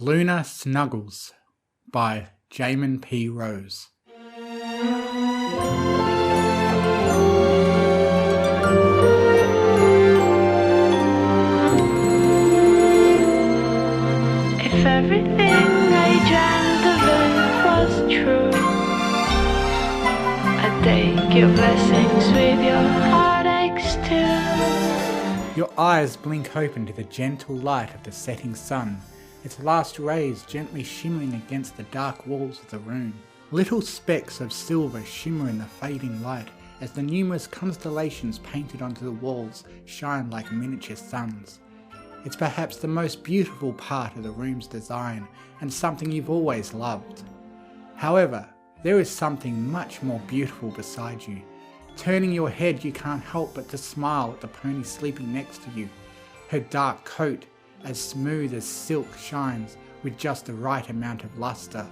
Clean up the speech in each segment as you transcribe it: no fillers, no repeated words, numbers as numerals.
Lunar Snuggles by Jamin P. Rose. If everything I dreamt of was true, I'd take your blessings with your heartaches too. Your eyes blink open to the gentle light of the setting sun, its last rays gently shimmering against the dark walls of the room. Little specks of silver shimmer in the fading light as the numerous constellations painted onto the walls shine like miniature suns. It's perhaps the most beautiful part of the room's design and something you've always loved. However, there is something much more beautiful beside you. Turning your head, you can't help but to smile at the pony sleeping next to you. Her dark coat, as smooth as silk, shines with just the right amount of luster.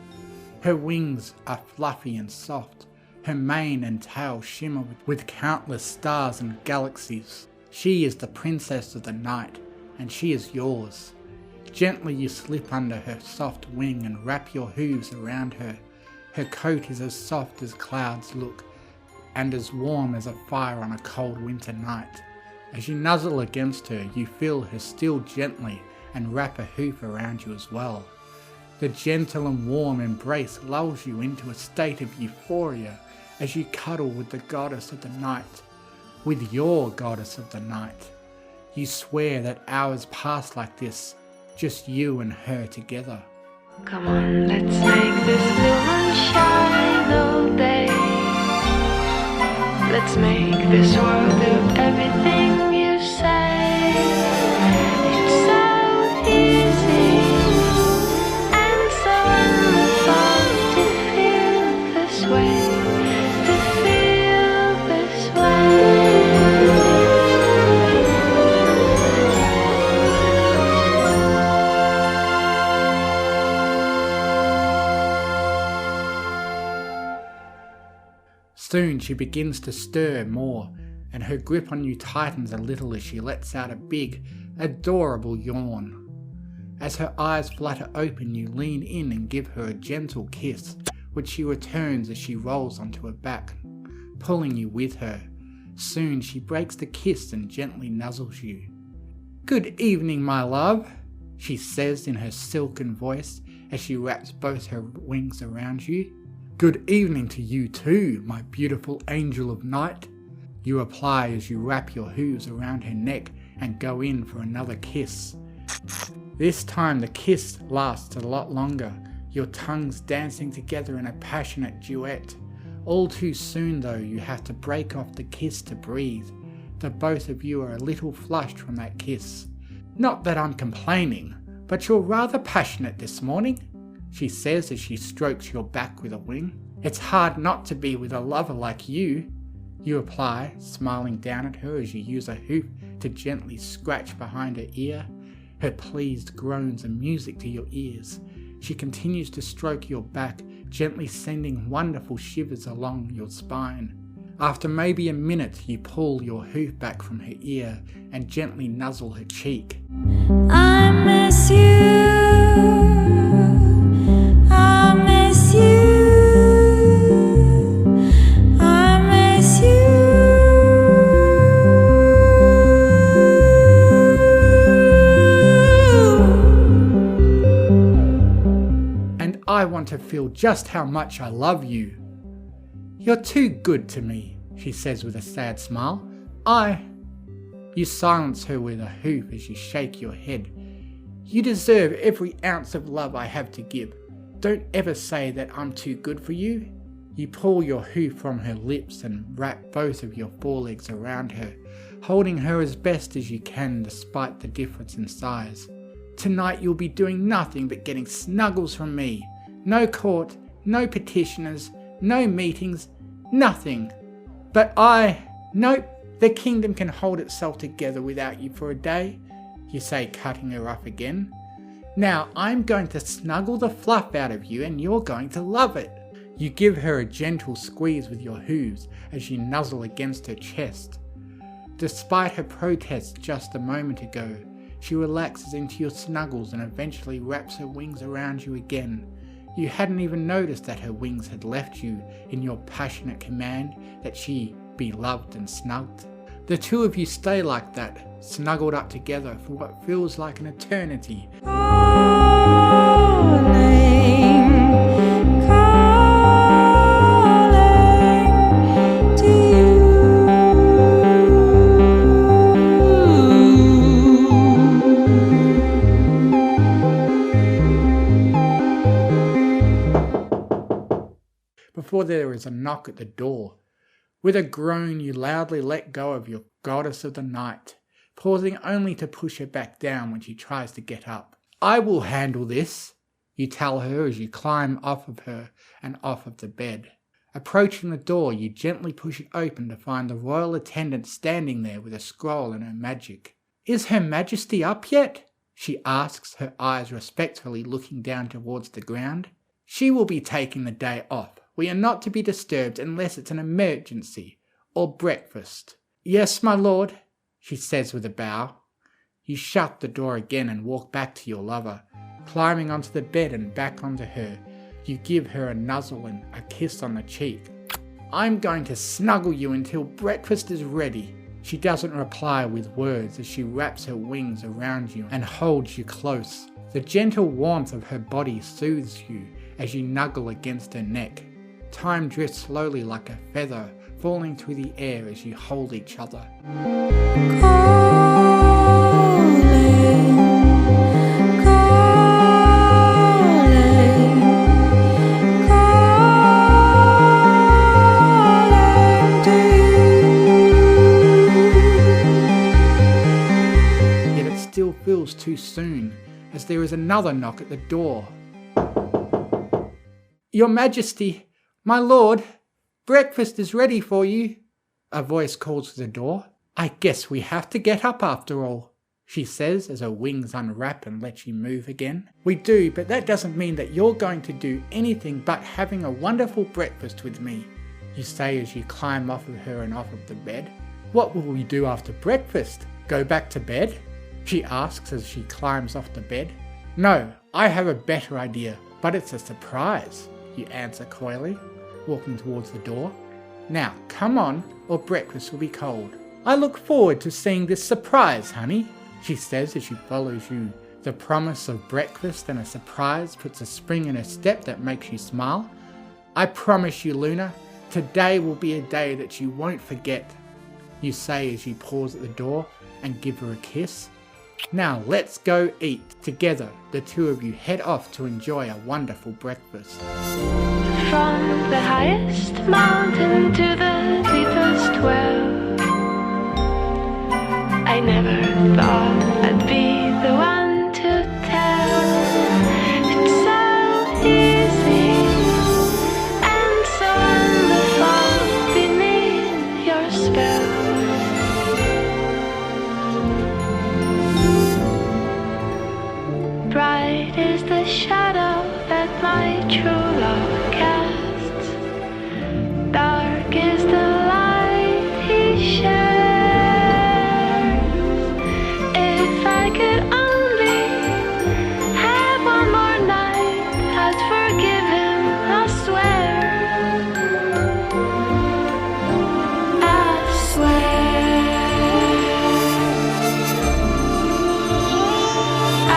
Her wings are fluffy and soft. Her mane and tail shimmer with countless stars and galaxies. She is the princess of the night, and she is yours. Gently you slip under her soft wing and wrap your hooves around her. Her coat is as soft as clouds look, and as warm as a fire on a cold winter night. As you nuzzle against her, you feel her still gently and wrap a hoof around you as well. The gentle and warm embrace lulls you into a state of euphoria as you cuddle with the goddess of the night, with your goddess of the night. You swear that hours pass like this, just you and her together. Come on, let's make this blue one shine all day. Let's make this world do everything you say. It's so easy and so wonderful to feel this way, to feel this way. Soon she begins to stir more, and her grip on you tightens a little as she lets out a big, adorable yawn. As her eyes flutter open, you lean in and give her a gentle kiss, which she returns as she rolls onto her back, pulling you with her. Soon she breaks the kiss and gently nuzzles you. "Good evening, my love," she says in her silken voice as she wraps both her wings around you. "Good evening to you too, my beautiful angel of night," you reply as you wrap your hooves around her neck and go in for another kiss. This time the kiss lasts a lot longer, your tongues dancing together in a passionate duet. All too soon though, you have to break off the kiss to breathe. The both of you are a little flushed from that kiss. "Not that I'm complaining, but you're rather passionate this morning," she says as she strokes your back with a wing. "It's hard not to be with a lover like you," you reply, smiling down at her as you use a hoof to gently scratch behind her ear. Her pleased groans are music to your ears. She continues to stroke your back, gently sending wonderful shivers along your spine. After maybe a minute, you pull your hoof back from her ear and gently nuzzle her cheek. I miss you. I want to feel just how much I love you. "You're too good to me," she says with a sad smile. You silence her with a hoof as you shake your head. "You deserve every ounce of love I have to give. Don't ever say that I'm too good for you." You pull your hoof from her lips and wrap both of your forelegs around her, holding her as best as you can despite the difference in size. "Tonight you'll be doing nothing but getting snuggles from me. No court, no petitioners, no meetings, nothing. But nope, the kingdom can hold itself together without you for a day," you say, cutting her off again. "Now I'm going to snuggle the fluff out of you and you're going to love it." You give her a gentle squeeze with your hooves as you nuzzle against her chest. Despite her protest just a moment ago, she relaxes into your snuggles and eventually wraps her wings around you again. You hadn't even noticed that her wings had left you in your passionate command that she be loved and snugged. The two of you stay like that, snuggled up together for what feels like an eternity. Before there is a knock at the door. With a groan, you loudly let go of your goddess of the night, pausing only to push her back down when she tries to get up. "I will handle this," you tell her as you climb off of her and off of the bed. Approaching the door, you gently push it open to find the royal attendant standing there with a scroll and her magic. "Is Her Majesty up yet?" she asks, her eyes respectfully looking down towards the ground. "She will be taking the day off. We are not to be disturbed unless it's an emergency, or breakfast." "Yes, my lord," she says with a bow. You shut the door again and walk back to your lover. Climbing onto the bed and back onto her, you give her a nuzzle and a kiss on the cheek. "I'm going to snuggle you until breakfast is ready." She doesn't reply with words as she wraps her wings around you and holds you close. The gentle warmth of her body soothes you as you snuggle against her neck. Time drifts slowly like a feather, falling through the air as you hold each other. Yet it still feels too soon, as there is another knock at the door. "Your Majesty, my lord, breakfast is ready for you," a voice calls through the door. "I guess we have to get up after all," she says as her wings unwrap and let you move again. "We do, but that doesn't mean that you're going to do anything but having a wonderful breakfast with me," you say as you climb off of her and off of the bed. "What will we do after breakfast? Go back to bed?" she asks as she climbs off the bed. "No, I have a better idea, but it's a surprise," you answer coyly, walking towards the door. "Now, come on, or breakfast will be cold." "I look forward to seeing this surprise, honey," she says as she follows you. The promise of breakfast and a surprise puts a spring in her step that makes you smile. "I promise you, Lunar, today will be a day that you won't forget," you say as you pause at the door and give her a kiss. "Now let's go eat." Together, the two of you head off to enjoy a wonderful breakfast. From the highest mountain to the deepest well, I never thought I'd be the one to tell. It's so easy and so wonderful beneath your spell. Bright is the shadow that my true love casts. Dark is the light he shares. If I could only have one more night, I'd forgive him, I swear. I swear. I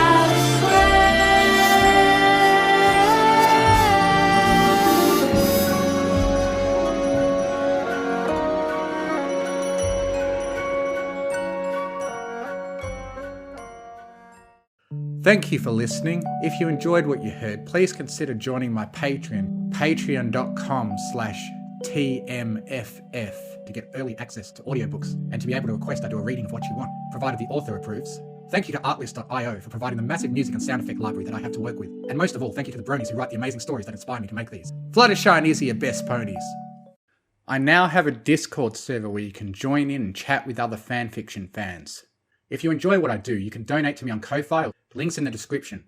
Thank you for listening. If you enjoyed what you heard, please consider joining my Patreon, patreon.com/TMFF, to get early access to audiobooks and to be able to request I do a reading of what you want, provided the author approves. Thank you to Artlist.io for providing the massive music and sound effect library that I have to work with. And most of all, thank you to the bronies who write the amazing stories that inspire me to make these. Fluttershy and Izzy are best ponies. I now have a Discord server where you can join in and chat with other fanfiction fans. If you enjoy what I do, you can donate to me on Ko-Fi, links in the description.